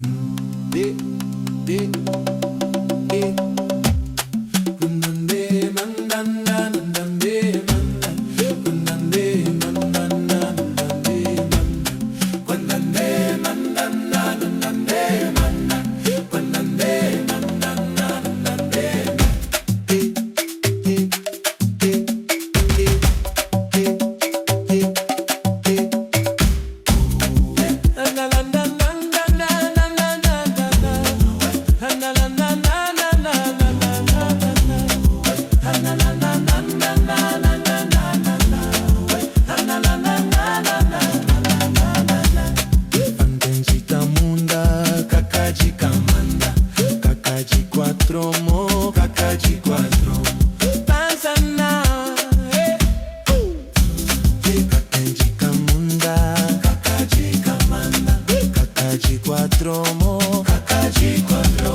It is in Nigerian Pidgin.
De, de, de. Nandande, nandanda, nandande, nanda. Nandande, nandanda, nandande, nanda. Nandande, nandanda, nandande, nanda. Nandande, nandanda, nandande, nanda. De, de, de, de, de, de, de. La la la la la la la la la la la. La la la la la la la la la la la. La la la la la la la la la la la. La la la la la la la la la. Antenji tamunda, kakaji kamanda, kakaji quattro mo, kakaji quattro. Tanzana, kakaji kamunda, kakaji kamanda, kakaji quattro mo, kakaji quattro.